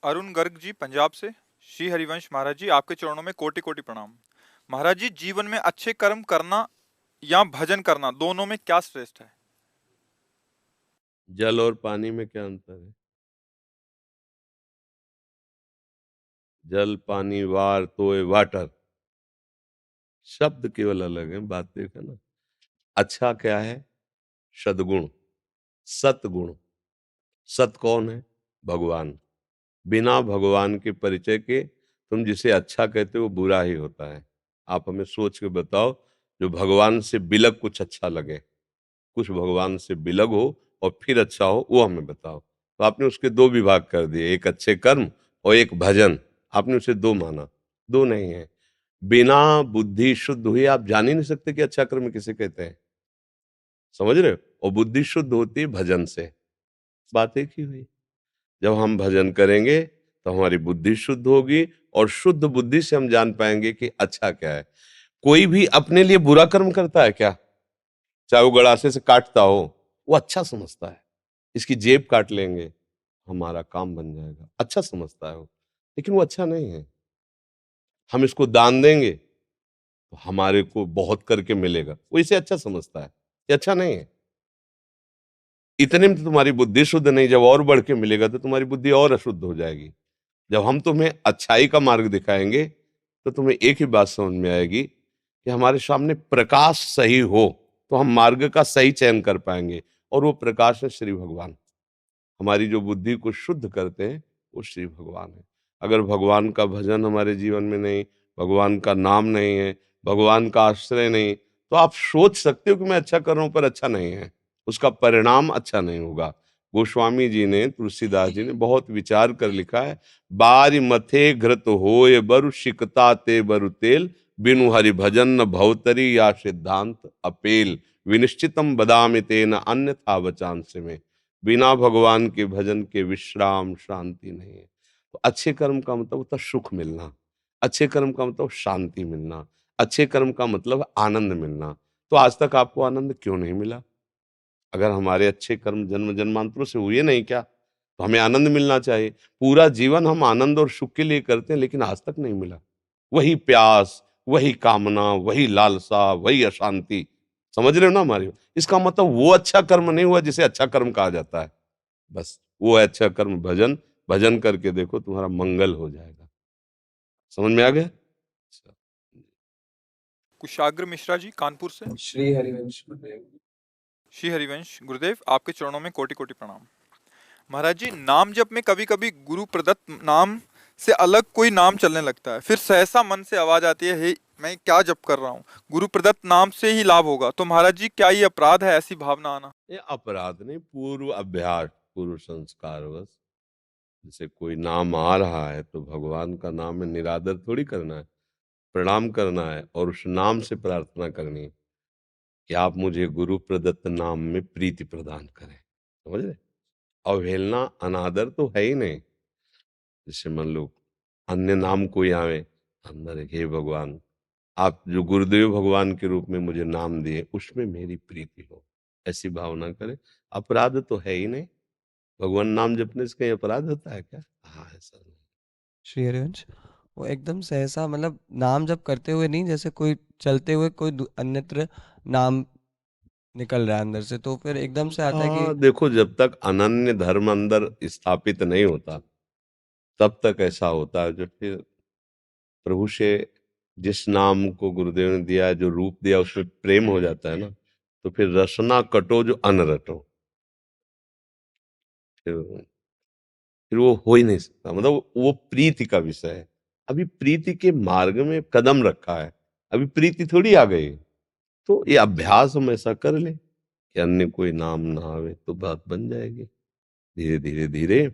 अरुण गर्ग जी पंजाब से। श्री हरिवंश महाराज जी, आपके चरणों में कोटि कोटि प्रणाम। महाराज जी, जीवन में अच्छे कर्म करना या भजन करना, दोनों में क्या श्रेष्ठ है? जल और पानी में क्या अंतर है? जल, पानी, वार, तोय, वाटर, शब्द केवल अलग है, बात एक है ना। अच्छा क्या है? सद्गुण, सतगुण। सत कौन है? भगवान। बिना भगवान के परिचय के तुम जिसे अच्छा कहते हो वो बुरा ही होता है। आप हमें सोच के बताओ, जो भगवान से बिलग कुछ अच्छा लगे, कुछ भगवान से बिलग हो और फिर अच्छा हो, वो हमें बताओ। तो आपने उसके दो विभाग कर दिए, एक अच्छे कर्म और एक भजन। आपने उसे दो माना, दो नहीं है। बिना बुद्धि शुद्ध हुई आप जान ही नहीं सकते कि अच्छा कर्म किसे कहते हैं। समझ रहे हो? और बुद्धि शुद्ध होती है भजन से। बात एक ही हुई। जब हम भजन करेंगे तो हमारी बुद्धि शुद्ध होगी, और शुद्ध बुद्धि से हम जान पाएंगे कि अच्छा क्या है। कोई भी अपने लिए बुरा कर्म करता है क्या? चाहे वो गड़ासे से काटता हो, वो अच्छा समझता है। इसकी जेब काट लेंगे, हमारा काम बन जाएगा, अच्छा समझता है वो। लेकिन वो अच्छा नहीं है। हम इसको दान देंगे तो हमारे को बहुत करके मिलेगा, वो इसे अच्छा समझता है। ये अच्छा नहीं है। इतने में तो तुम्हारी बुद्धि शुद्ध नहीं, जब और बढ़ के मिलेगा तो तुम्हारी बुद्धि और अशुद्ध हो जाएगी। जब हम तुम्हें अच्छाई का मार्ग दिखाएंगे तो तुम्हें एक ही बात समझ में आएगी कि हमारे सामने प्रकाश सही हो तो हम मार्ग का सही चयन कर पाएंगे, और वो प्रकाश है श्री भगवान। हमारी जो बुद्धि को शुद्ध करते हैं वो श्री भगवान है। अगर भगवान का भजन हमारे जीवन में नहीं, भगवान का नाम नहीं है, भगवान का आश्रय नहीं, तो आप सोच सकते हो कि मैं अच्छा कर रहा हूं पर अच्छा नहीं है, उसका परिणाम अच्छा नहीं होगा। गोस्वामी जी ने, तुलसीदास जी ने बहुत विचार कर लिखा है, बारी मथे घृत होय बरु सिकता ते बरु तेल, बिनु हरि भजन न भवतरी या सिद्धांत अपेल, विनिश्चितम बदामि तेन अन्यथा वचांस में। बिना भगवान के भजन के विश्राम शांति नहीं है। तो अच्छे कर्म का मतलब होता है सुख मिलना, अच्छे कर्म का मतलब शांति मिलना, अच्छे कर्म का मतलब आनंद मिलना। तो आज तक आपको आनंद क्यों नहीं मिला? अगर हमारे अच्छे कर्म जन्म जन्मांतरों से हुए नहीं क्या, तो हमें आनंद मिलना चाहिए। पूरा जीवन हम आनंद और सुख के लिए करते हैं, लेकिन आज तक नहीं मिला। वही प्यास, वही कामना, वही लालसा, वही अशांति। समझ रहे हो ना हमारी? इसका मतलब वो अच्छा कर्म नहीं हुआ जिसे अच्छा कर्म कहा जाता है। बस वो है अच्छा कर्म भजन। भजन करके देखो, तुम्हारा मंगल हो जाएगा। समझ में आ गया? अच्छा। कुशाग्र मिश्रा जी, कानपुर से। श्री हरिवंश गुरुदेव। श्री हरिवंश गुरुदेव, आपके चरणों में कोटि कोटि प्रणाम। महाराज जी, नाम जप में कभी कभी गुरु प्रदत्त नाम से अलग कोई नाम चलने लगता है, फिर सहसा मन से आवाज आती है, हे मैं क्या जप कर रहा हूँ, गुरु प्रदत्त नाम से ही लाभ होगा। तो महाराज जी, क्या ये अपराध है ऐसी भावना आना? ये अपराध नहीं, पूर्व अभ्यास, पूर्व संस्कार बस। जैसे कोई नाम आ रहा है तो भगवान का नाम में निरादर थोड़ी करना है, प्रणाम करना है, और उस नाम से प्रार्थना करनी है कि आप मुझे गुरु प्रदत्त नाम में प्रीति प्रदान करें। समझ रहे? अवहेलना, अनादर तो है ही नहीं। जैसे मान लो अन्य नाम कोई आवे, अंदर एक, हे भगवान, आप जो गुरुदेव भगवान के रूप में मुझे नाम दिए उसमें मेरी प्रीति हो, ऐसी भावना करें। अपराध तो है ही नहीं। भगवान नाम जपने से कहीं अपराध होता है क्या? हाँ, ऐसा नहीं। श्री हरिवंश, वो एकदम सहसा मतलब नाम जप करते हुए नहीं, जैसे कोई चलते हुए कोई अन्यत्र नाम निकल रहा है अंदर से, तो फिर एकदम से आता है कि हाँ देखो, जब तक अनन्य धर्म अंदर स्थापित नहीं होता तब तक ऐसा होता है। जो फिर प्रभु से जिस नाम को गुरुदेव ने दिया है, जो रूप दिया, उसमें प्रेम हो जाता है ना, तो फिर रसना कटो जो अन रटो, फिर फिर वो हो ही नहीं सकता। मतलब वो प्रीति का विषय है। अभी प्रीति के मार्ग में कदम रखा है, अभी प्रीति थोड़ी आ गई। तो ये अभ्यास हम ऐसा कर ले कि अन्य कोई नाम ना आवे तो बात बन जाएगी। धीरे धीरे धीरे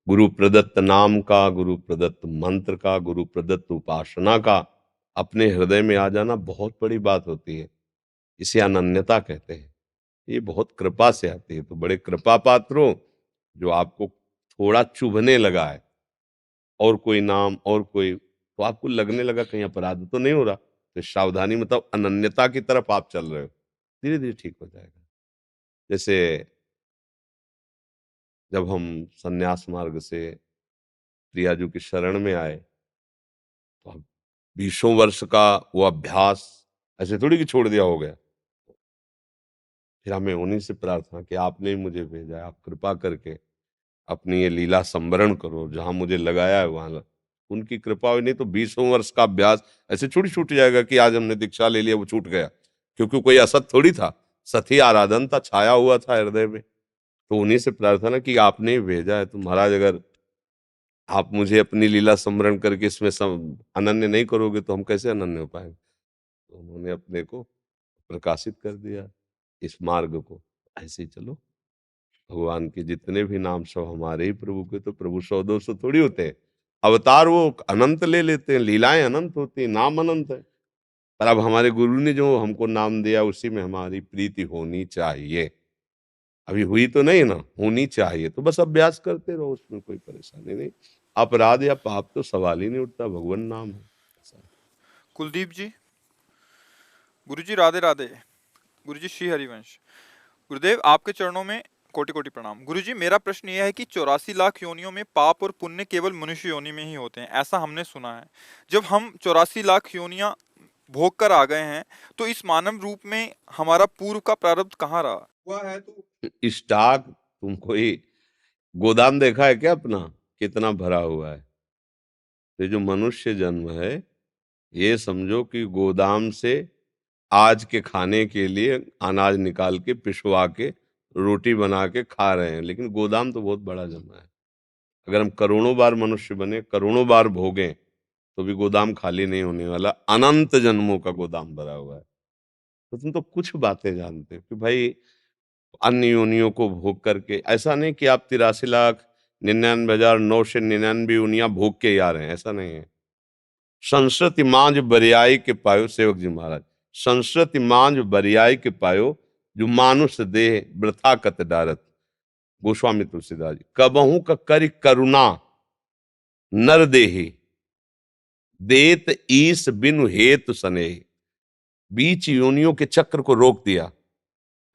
गुरु प्रदत्त नाम का, गुरु प्रदत्त मंत्र का, गुरु प्रदत्त उपासना का अपने हृदय में आ जाना बहुत बड़ी बात होती है। इसे अनन्यता कहते हैं। ये बहुत कृपा से आती है। तो बड़े कृपा पात्रों, जो आपको थोड़ा चुभने लगा है और कोई नाम और कोई, तो आपको लगने लगा कहीं अपराध तो नहीं हो रहा, तो सावधानी, मतलब अनन्यता की तरफ आप चल रहे हो। धीरे धीरे ठीक हो जाएगा। जैसे जब हम सन्यास मार्ग से प्रियाजू की शरण में आए, तो अब 20 वर्ष का वो अभ्यास ऐसे थोड़ी कि छोड़ दिया हो गया। फिर हमें उन्हीं से प्रार्थना कि आपने ही मुझे भेजा है, आप कृपा करके अपनी ये लीला संवरण करो, जहां मुझे लगाया है वहां उनकी कृपा हुई, नहीं तो 20 वर्ष का अभ्यास ऐसे छूट छूट जाएगा कि आज हमने दीक्षा ले लिया वो छूट गया, क्योंकि कोई असत थोड़ी था, सती आराधन था, छाया हुआ था हृदय में। तो उन्हीं से प्रार्थना कि आपने ही भेजा है, तो महाराज अगर आप मुझे अपनी लीला स्मरण करके इसमें अनन्य नहीं करोगे तो हम कैसे अनन्य हो पाएंगे। तो उन्होंने अपने को प्रकाशित कर दिया इस मार्ग को। ऐसे ही चलो, भगवान के जितने भी नाम सब हमारे ही प्रभु के, तो प्रभु 100-200 थोड़ी होते हैं, अवतार वो अनंत ले लेते हैं, लीलाएं अनंत होती हैं, नाम अनंत है। पर अब हमारे गुरु ने जो हमको नाम दिया उसी में हमारी प्रीति होनी चाहिए। अभी हुई तो नहीं ना, होनी चाहिए, तो बस अभ्यास करते रहो, उसमें कोई परेशानी नहीं। अपराध या पाप तो सवाल ही नहीं उठता, भगवान नाम है। ऐसा है। कुलदीप जी, गुरुजी राधे राधे। गुरुजी श्री हरिवंश। गुरुदेव आपके चरणों में कोटि कोटि प्रणाम। गुरुजी मेरा प्रश्न यह है कि 84 लाख योनियों में पाप और पुण्य केवल मनुष्य योनि में ही होते हैं, ऐसा हमने सुना है। जब हम 84 लाख योनियां भोग कर आ गए हैं, तो इस मानव रूप में हमारा पूर्व का प्रारब्ध कहाँ रहा हुआ है? तो स्टॉक तुम कोई गोदाम देखा है क्या अपना, कितना भरा हुआ है। ये जो मनुष्य जन्म है, ये समझो कि गोदाम से आज के खाने के लिए अनाज निकाल के पिसवा के रोटी बना के खा रहे हैं, लेकिन गोदाम तो बहुत बड़ा जमा है। अगर हम करोड़ों बार मनुष्य बने, करोड़ों बार भोगें, तो भी गोदाम खाली नहीं होने वाला, अनंत जन्मों का गोदाम भरा हुआ है। तो तुम तो कुछ बातें जानते हो कि भाई अन्य योनियों को भोग करके, ऐसा नहीं कि आप 83,99,999 योनियां भोग के ही आ रहे हैं, ऐसा नहीं है। संस्कृति मांझ बरियाई के पायो, सेवक जी महाराज, संस्कृति मांझ बरियाई के पायो, जो मानुष देह वृथा कत डारत। गोस्वामी तुलसीदास जी, कबहू का करि करुणा नर देहि, देत ईस बिनु हेतु सनेहि। बीच योनियों के चक्र को रोक दिया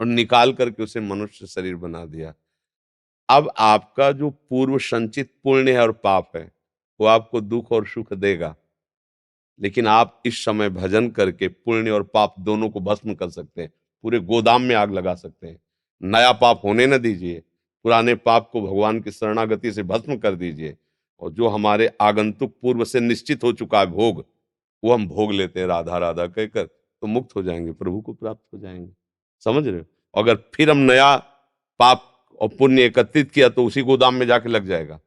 और निकाल करके उसे मनुष्य शरीर बना दिया। अब आपका जो पूर्व संचित पुण्य है और पाप है, वो आपको दुख और सुख देगा, लेकिन आप इस समय भजन करके पुण्य और पाप दोनों को भस्म कर सकते हैं, पूरे गोदाम में आग लगा सकते हैं। नया पाप होने न दीजिए, पुराने पाप को भगवान की शरणागति से भस्म कर दीजिए, और जो हमारे आगंतुक पूर्व से निश्चित हो चुका है भोग, वो हम भोग लेते हैं राधा राधा कहकर, तो मुक्त हो जाएंगे, प्रभु को प्राप्त हो जाएंगे। समझ रहे हो? अगर फिर हम नया पाप और पुण्य एकत्रित किया तो उसी गोदाम में जाके लग जाएगा।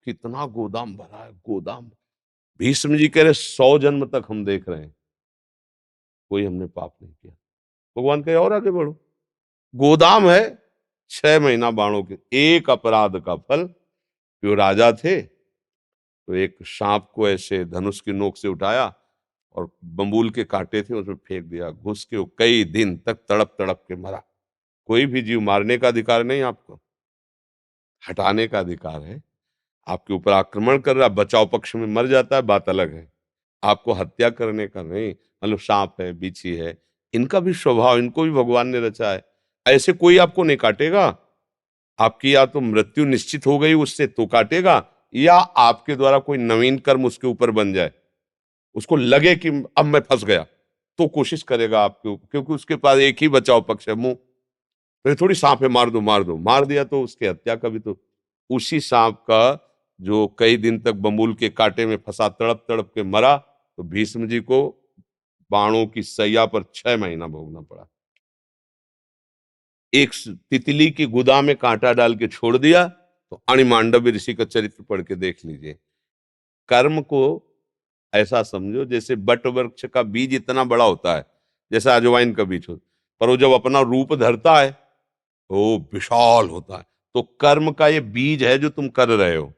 कितना गोदाम भरा है, गोदाम। भीष्म जी कह रहे 100 जन्म तक हम देख रहे हैं, कोई हमने पाप नहीं किया। भगवान कहे और आगे बढ़ो, गोदाम है 6 महीना बाणों के, एक अपराध का फल। जो राजा थे, तो एक सांप को ऐसे धनुष की नोक से उठाया और बंबूल के कांटे थे उसमें फेंक दिया, घुस के वो कई दिन तक तड़प तड़प के मरा। कोई भी जीव मारने का अधिकार नहीं आपको, हटाने का अधिकार है। आपके ऊपर आक्रमण कर रहा, बचाव पक्ष में मर जाता है, बात अलग है। आपको हत्या करने का नहीं। मतलब सांप है, बिच्छी है, इनका भी स्वभाव, इनको भी भगवान ने रचा है। ऐसे कोई आपको नहीं काटेगा। आपकी या तो मृत्यु निश्चित हो गई उससे तो काटेगा, या आपके द्वारा कोई नवीन कर्म उसके ऊपर बन जाए, उसको लगे कि अब मैं फंस गया, तो कोशिश करेगा आपके ऊपर, क्योंकि उसके पास एक ही बचाव पक्ष है, मुंह। तो ये थोड़ी सांप है मार दो मार दो, मार दिया तो उसकी हत्या का भी तो। उसी सांप का जो कई दिन तक बंबूल के कांटे में फंसा तड़प तड़प के मरा, तो भीष्म जी को बाणों की सैया पर 6 महीना भोगना पड़ा। एक तितली की गुदा में कांटा डाल के छोड़ दिया, तो अणिमांडव ऋषि का चरित्र पढ़ के देख लीजिए। कर्म को ऐसा समझो जैसे बट वृक्ष का बीज इतना बड़ा होता है, जैसे अजवाइन का बीज होता, पर वो जब अपना रूप धरता है तो विशाल होता है। तो कर्म का ये बीज है जो तुम कर रहे हो,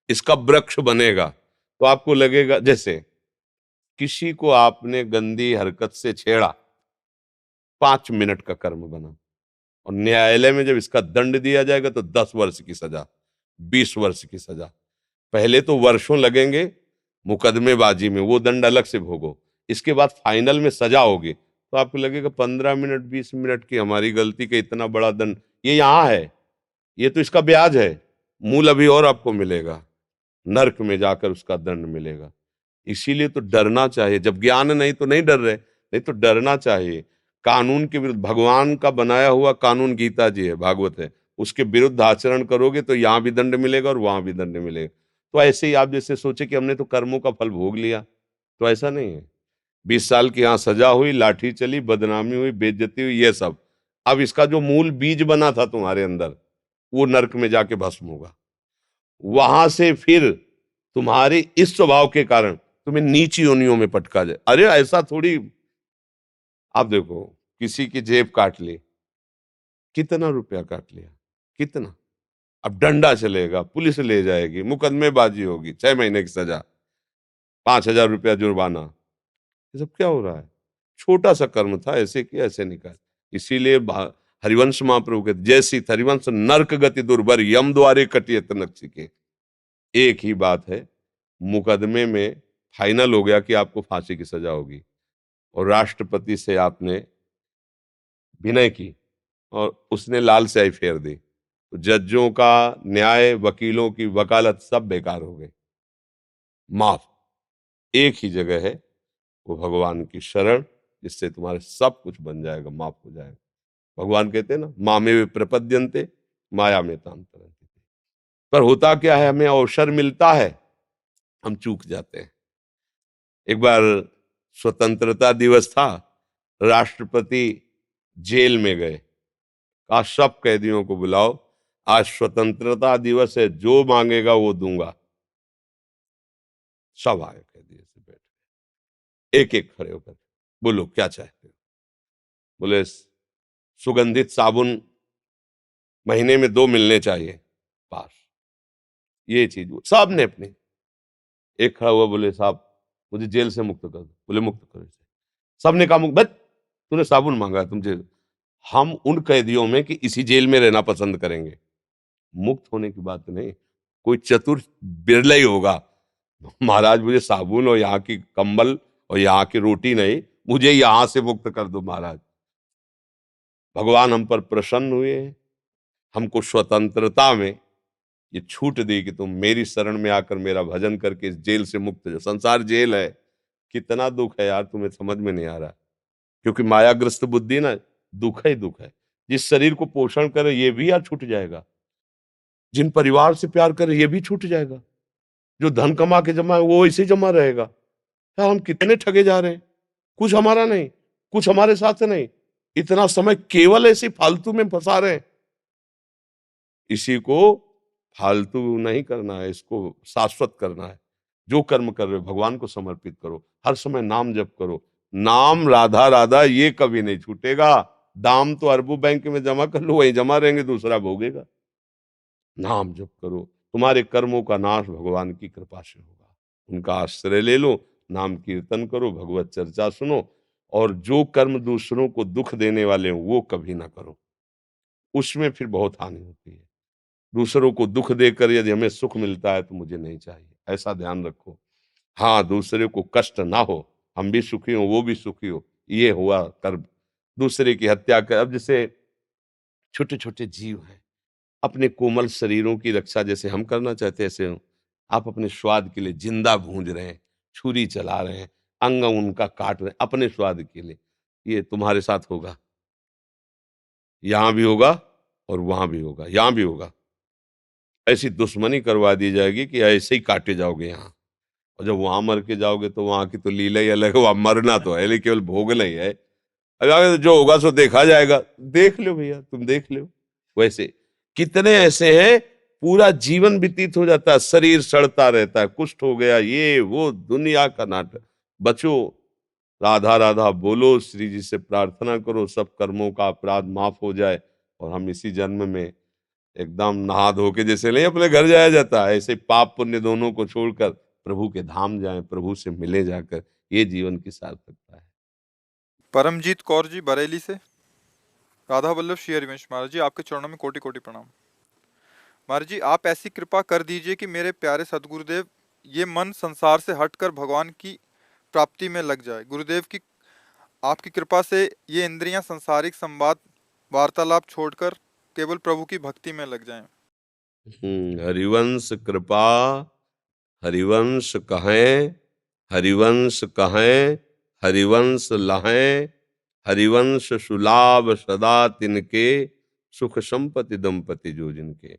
इसका वृक्ष बनेगा। तो आपको लगेगा जैसे किसी को आपने गंदी हरकत से छेड़ा, 5 मिनट का कर्म बना, और न्यायालय में जब इसका दंड दिया जाएगा तो 10 वर्ष की सजा, 20 वर्ष की सजा। पहले तो वर्षों लगेंगे मुकदमेबाजी में, वो दंड अलग से भोगो। इसके बाद फाइनल में सजा होगी, तो आपको लगेगा 15 मिनट 20 मिनट की हमारी गलती के इतना बड़ा दंड, ये यहाँ है, ये तो इसका ब्याज है, मूल अभी और आपको मिलेगा। नरक में जाकर उसका दंड मिलेगा। इसीलिए तो डरना चाहिए। जब ज्ञान नहीं तो नहीं डर रहे, नहीं तो डरना चाहिए। कानून के विरुद्ध, भगवान का बनाया हुआ कानून गीता जी है, भागवत है, उसके विरुद्ध आचरण करोगे तो यहां भी दंड मिलेगा और वहां भी दंड मिलेगा। तो ऐसे ही आप जैसे सोचे कि हमने तो कर्मों का फल भोग लिया, तो ऐसा नहीं है। 20 साल की यहाँ सजा हुई, लाठी चली, बदनामी हुई, बेइज्जती हुई, ये सब। अब इसका जो मूल बीज बना था तुम्हारे अंदर, वो नरक में जाके भस्म होगा। वहां से फिर तुम्हारे इस स्वभाव के कारण तुम्हें नीच योनियों में पटका जाए। अरे ऐसा थोड़ी, आप देखो, किसी की जेब काट ली, कितना रुपया काट लिया, कितना, अब डंडा चलेगा, पुलिस ले जाएगी, मुकदमेबाजी होगी, 6 महीने की सजा, 5,000 रुपया जुर्माना। ये सब क्या हो रहा है? छोटा सा कर्म था, ऐसे किया, ऐसे निकाल। इसीलिए हरिवंश महाप्रभु के जैसी हरिवंश नरक गति दुर्भर यम द्वारे कटियत नक्षिके। एक ही बात है, मुकदमे में फाइनल हो गया कि आपको फांसी की सजा होगी, और राष्ट्रपति से आपने विनय की और उसने लाल स्याही फेर दी, तो जजों का न्याय, वकीलों की वकालत सब बेकार हो गई। माफ। एक ही जगह है, वो भगवान की शरण, जिससे तुम्हारे सब कुछ बन जाएगा, माफ हो जाएगा। भगवान कहते हैं ना, मामे प्रपद्यन्ते माया में ताम तरन्ते। पर होता क्या है, हमें अवसर मिलता है, हम चूक जाते हैं। एक बार स्वतंत्रता दिवस था, राष्ट्रपति जेल में गए, कहा सब कैदियों को बुलाओ, आज स्वतंत्रता दिवस है, जो मांगेगा वो दूंगा। सब आए कैदी, से बैठ गए, एक एक खड़े होकर, बोलो क्या चाहते हो? बोले सुगंधित साबुन महीने में 2 मिलने चाहिए, पास। ये चीज साहब ने अपनी, एक खड़ा हुआ, बोले साहब मुझे जेल से मुक्त कर दो। बोले मुक्त करो इसे। सब ने कहा मुक्त, बस तूने साबुन मांगा है, तुम जेल। हम उन कैदियों में कि इसी जेल में रहना पसंद करेंगे, मुक्त होने की बात नहीं। कोई चतुर बिरला ही होगा, महाराज मुझे साबुन और यहाँ की कंबल और यहाँ की रोटी नहीं, मुझे यहां से मुक्त कर दो महाराज। भगवान हम पर प्रसन्न हुए, हमको स्वतंत्रता में ये छूट दी कि तुम मेरी शरण में आकर मेरा भजन करके इस जेल से मुक्त हो। संसार जेल है, कितना दुख है यार, तुम्हें समझ में नहीं आ रहा। क्योंकि मायाग्रस्त बुद्धि ना, दुख ही दुख है। जिस शरीर को पोषण करे ये भी यार छूट जाएगा, जिन परिवार से प्यार करे ये भी छूट जाएगा, जो धन कमा के जमा है वो ऐसे जमा रहेगा। यार हम कितने ठगे जा रहे हैं, कुछ हमारा नहीं, कुछ हमारे साथ नहीं, इतना समय केवल ऐसे फालतू में फंसा रहे हैं। इसी को फालतू नहीं करना है, इसको शाश्वत करना है। जो कर्म कर रहे हो भगवान को समर्पित करो, हर समय नाम जप करो। नाम राधा राधा ये कभी नहीं छूटेगा। दाम तो अरबों बैंक में जमा कर लो, वहीं जमा रहेंगे, दूसरा भोगेगा। नाम जप करो, तुम्हारे कर्मों का नाश भगवान की कृपा से होगा। उनका आश्रय ले लो, नाम कीर्तन करो, भगवत चर्चा सुनो, और जो कर्म दूसरों को दुख देने वाले हो वो कभी ना करो, उसमें फिर बहुत हानि होती है। दूसरों को दुख देकर यदि हमें सुख मिलता है तो मुझे नहीं चाहिए, ऐसा ध्यान रखो। हाँ, दूसरे को कष्ट ना हो, हम भी सुखी हो वो भी सुखी हो, ये हुआ कर्म। दूसरे की हत्या कर, अब जैसे छोटे छोटे जीव हैं, अपने कोमल शरीरों की रक्षा जैसे हम करना चाहते हैं, ऐसे आप अपने स्वाद के लिए जिंदा भूंज रहे हैं, छुरी चला रहे हैं, अंग उनका काट रहे हैं अपने स्वाद के लिए। ये तुम्हारे साथ होगा, यहां भी होगा और वहां भी होगा, यहां भी होगा। ऐसी दुश्मनी करवा दी जाएगी कि ऐसे ही काटे जाओगे यहाँ, और जब वहां मर के जाओगे तो वहां की तो लीला ही अलग है। वहां मरना तो है लेकिन केवल भोगना ही है। अगर जो होगा सो देखा जाएगा, देख लो भैया, तुम देख लो। वैसे कितने ऐसे हैं, पूरा जीवन व्यतीत हो जाता है, शरीर सड़ता रहता है, कुष्ठ हो गया, ये वो दुनिया का नाटक। बचो, राधा राधा बोलो, श्री जी से प्रार्थना करो, सब कर्मों का अपराध माफ हो जाए, और हम इसी जन्म में एकदम नहा धो के, जैसे नहीं अपने घर जाया जाता है, ऐसे पाप पुण्य दोनों को छोड़कर प्रभु के धाम जाएं, प्रभु से मिले जाकर। ये जीवन की सार्थकता है। परमजीत कौर जी बरेली से, राधा वल्लभ श्री हरिवंश महाराज जी, आपके चरणों में कोटि कोटि प्रणाम। महाराज जी, आप ऐसी कृपा कर दीजिए कि मेरे प्यारे सदगुरुदेव ये मन संसार से हटकर भगवान की प्राप्ति में लग जाए। गुरुदेव की आपकी कृपा से ये इंद्रियां सांसारिक संवाद वार्तालाप छोड़कर केवल प्रभु की भक्ति में लग जाएं। हरिवंश कृपा हरिवंश कहें, हरिवंश कहें, हरिवंश लहें, हरिवंश सुलाभ सदा तिनके, सुख संपत्ति दंपति जो जिनके।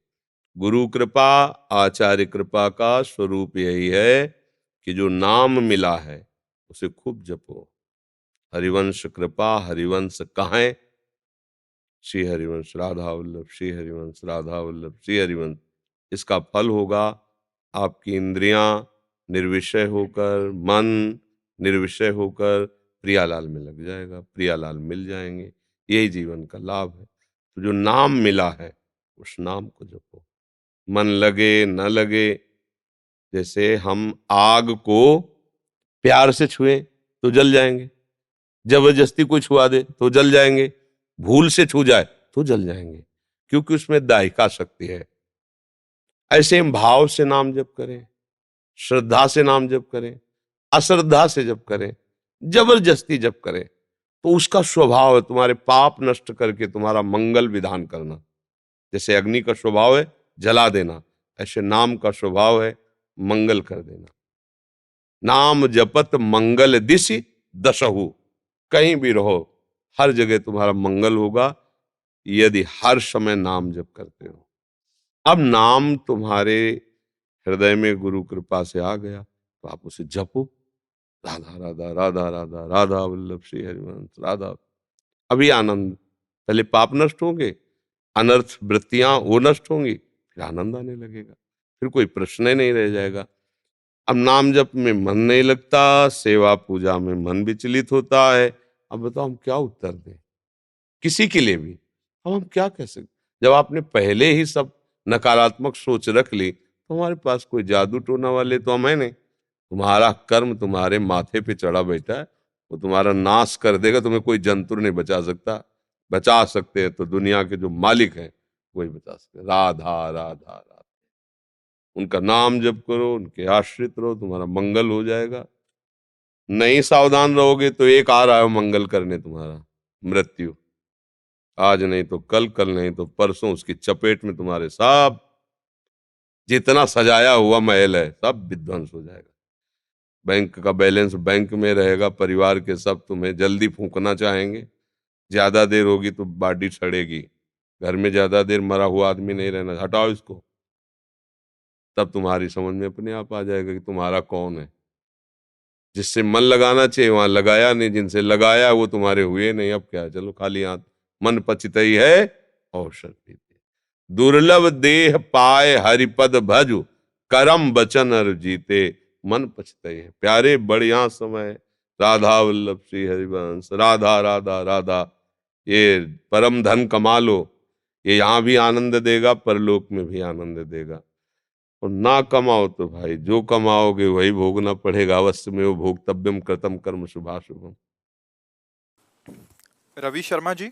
गुरु कृपा, आचार्य कृपा का स्वरूप यही है कि जो नाम मिला है उसे खूब जपो। हरिवंश कृपा, हरिवंश कहें, श्री हरिवंश राधा वल्लभ, श्री हरिवंश राधा वल्लभ, श्री हरिवंश। इसका फल होगा आपकी इंद्रियां निर्विषय होकर, मन निर्विषय होकर प्रियालाल में लग जाएगा, प्रियालाल मिल जाएंगे। यही जीवन का लाभ है। तो जो नाम मिला है उस नाम को जपो। मन लगे न लगे, जैसे हम आग को प्यार से छुए तो जल जाएंगे, जबरदस्ती कोई छुआ दे तो जल जाएंगे, भूल से छू जाए तो जल जाएंगे, क्योंकि उसमें दाहिका शक्ति है। ऐसे हम भाव से नाम जप करें, श्रद्धा से नाम जप करें, अश्रद्धा से जप करें, जबरदस्ती जप करें, तो उसका स्वभाव है तुम्हारे पाप नष्ट करके तुम्हारा मंगल विधान करना। जैसे अग्नि का स्वभाव है जला देना, ऐसे नाम का स्वभाव है मंगल कर देना। नाम जपत मंगल दिशि दशहु, कहीं भी रहो हर जगह तुम्हारा मंगल होगा यदि हर समय नाम जप करते हो। अब नाम तुम्हारे हृदय में गुरु कृपा से आ गया तो आप उसे जपो, राधा राधा राधा राधा राधा वल्लभ श्री हरिवंश राधा। अभी आनंद, पहले पाप नष्ट होंगे, अनर्थ वृत्तियां वो नष्ट होंगी, फिर आनंद आने लगेगा, फिर कोई प्रश्न ही नहीं रह जाएगा। अब नाम जप में मन नहीं लगता, सेवा पूजा में मन विचलित होता है। अब बताओ हम क्या उत्तर दें किसी के लिए भी? अब हम क्या कह सकते? जब आपने पहले ही सब नकारात्मक सोच रख ली तो हमारे पास कोई जादू टोना वाले तो हम है नहीं। तुम्हारा कर्म तुम्हारे माथे पे चढ़ा बैठा है, वो तुम्हारा नाश कर देगा, तुम्हें कोई जंतुर नहीं बचा सकता। बचा सकते हैं तो दुनिया के जो मालिक हैं वही बचा सकते हैं। राधा राधा राधा, उनका नाम जप करो, उनके आश्रित रहो, तुम्हारा मंगल हो जाएगा। नहीं सावधान रहोगे तो एक आ रहा है मंगल करने, तुम्हारा मृत्यु। आज नहीं तो कल, कल नहीं तो परसों उसकी चपेट में तुम्हारे सब जितना सजाया हुआ महल है सब विध्वंस हो जाएगा। बैंक का बैलेंस बैंक में रहेगा, परिवार के सब तुम्हें जल्दी फूंकना चाहेंगे, ज्यादा देर होगी तो बॉडी सड़ेगी। घर में ज्यादा देर मरा हुआ आदमी नहीं रहना, हटाओ इसको, तब तुम्हारी समझ में अपने आप आ जाएगा कि तुम्हारा कौन है। जिससे मन लगाना चाहिए वहां लगाया नहीं, जिनसे लगाया वो तुम्हारे हुए नहीं। अब क्या, चलो खाली हाथ मन पचितई है औषध पीते। दुर्लभ देह पाए हरिपद भजु, करम बचन अर जीते, मन पछतई है। प्यारे बढ़िया समय, राधा वल्लभ श्री हरिवंश राधा राधा राधा, ये परम धन कमा लो, ये यहाँ भी आनंद देगा परलोक में भी आनंद देगा। और ना कमाओ तो भाई जो कमाओगे वही भोगना पड़ेगा। अवश्य में वो भोक्तव्यम कृतम कर्म शुभाशुभम। रवि शर्मा जी,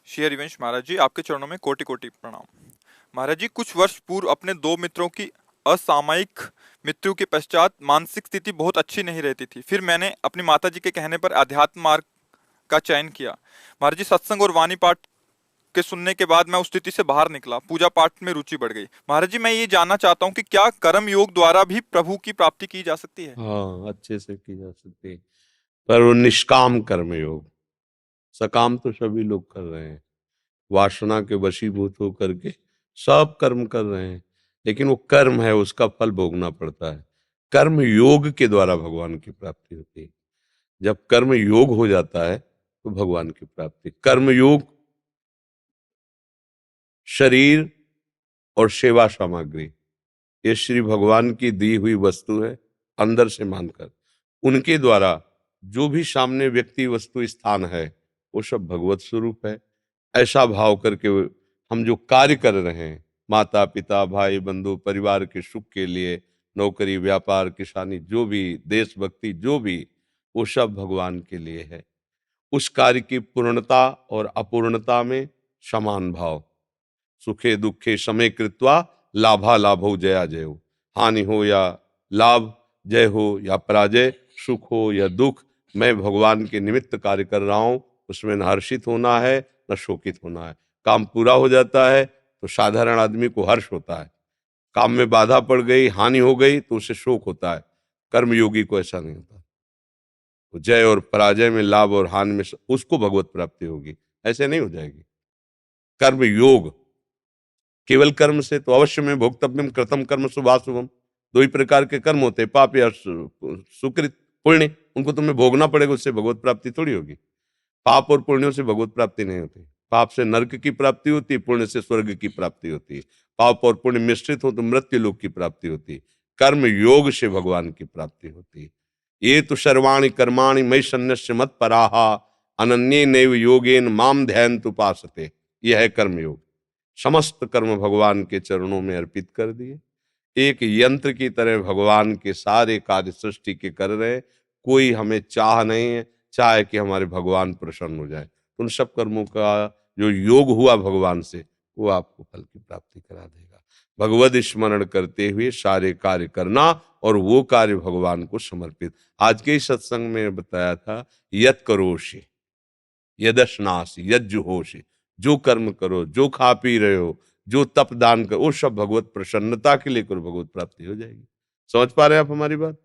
श्री हरिवंश महाराज जी, आपके चरणों में कोटि कोटि प्रणाम। महाराज जी, कुछ वर्ष पूर्व अपने दो मित्रों की असामयिक मृत्यु के पश्चात मानसिक स्थिति बहुत अच्छी नहीं रहती थी। फिर मैंने अपनी माता जी के कहने पर अध्यात्म मार्ग का चयन किया। महाराज जी, सत्संग और वाणी पाठ के सुनने के बाद मैं उस स्थिति से बाहर निकला, पूजा पाठ में रुचि बढ़ गई। महाराज जी, मैं ये जानना चाहता हूँ कि क्या कर्म योग द्वारा भी प्रभु की प्राप्ति की जा सकती है? हाँ, अच्छे से की जा सकती है, पर वो निष्काम कर्म योग। सकाम तो सभी लोग कर रहे हैं, वासना के वशीभूत होकर के सब कर्म कर रहे हैं, लेकिन वो कर्म है उसका फल भोगना पड़ता है। कर्म योग के द्वारा भगवान की प्राप्ति होती है। जब कर्म योग हो जाता है तो भगवान की प्राप्ति। कर्म योग शरीर और सेवा सामग्री, ये श्री भगवान की दी हुई वस्तु है। अंदर से मानकर उनके द्वारा जो भी सामने व्यक्ति वस्तु स्थान है वो सब भगवत स्वरूप है, ऐसा भाव करके हम जो कार्य कर रहे हैं, माता पिता भाई बंधु परिवार के सुख के लिए, नौकरी व्यापार किसानी जो भी, देशभक्ति जो भी, वो सब भगवान के लिए है। उस कार्य की पूर्णता और अपूर्णता में समान भाव। सुखे दुखे समय कृत्वा लाभा लाभो जया जयो, हानि हो या लाभ, जय हो या पराजय, सुख हो या दुख, मैं भगवान के निमित्त कार्य कर रहा हूं, उसमें न हर्षित होना है न शोकित होना है। काम पूरा हो जाता है तो साधारण आदमी को हर्ष होता है, काम में बाधा पड़ गई, हानि हो गई तो उसे शोक होता है। कर्मयोगी को ऐसा नहीं होता। तो जय और पराजय में, लाभ और हानि में उसको भगवत प्राप्ति होगी, ऐसे नहीं हो जाएगी। कर्म योग, केवल कर्म से तो अवश्य में भोक्तव्यम कृतम कर्म शुभाशुभम, दो ही प्रकार के कर्म होते हैं, पाप या सुकृत पुण्य, उनको तुम्हें भोगना पड़ेगा, उससे भगवत प्राप्ति थोड़ी होगी। पाप और पुण्यों से भगवत प्राप्ति नहीं होती। पाप से नरक की प्राप्ति होती है, पुण्य से स्वर्ग की प्राप्ति होती है। पाप और पुण्य मिश्रित हो तो मृत्यु लोक की प्राप्ति होती है। कर्म योग से भगवान की प्राप्ति होती है। ये तो सर्वाणि कर्माणि मयि सन्न्यस्य मत्पराः अनन्ये नैव योगेन माम ध्यायन्तु उपासते। यह है कर्मयोग। समस्त कर्म भगवान के चरणों में अर्पित कर दिए, एक यंत्र की तरह भगवान के सारे कार्य सृष्टि के कर रहे। कोई हमें चाह नहीं है, चाहे कि हमारे भगवान प्रसन्न हो जाए। उन सब कर्मों का जो योग हुआ भगवान से, वो आपको फल की प्राप्ति करा देगा। भगवद स्मरण करते हुए सारे कार्य करना और वो कार्य भगवान को समर्पित। आज के इस सत्संग में बताया था, यत करोषि यदश्नासि यज्जुहोषि, जो कर्म करो, जो खा पी रहे हो, जो तप दान करो, वो सब भगवत प्रसन्नता के लिए करो, भगवत प्राप्ति हो जाएगी। समझ पा रहे हैं आप हमारी बात?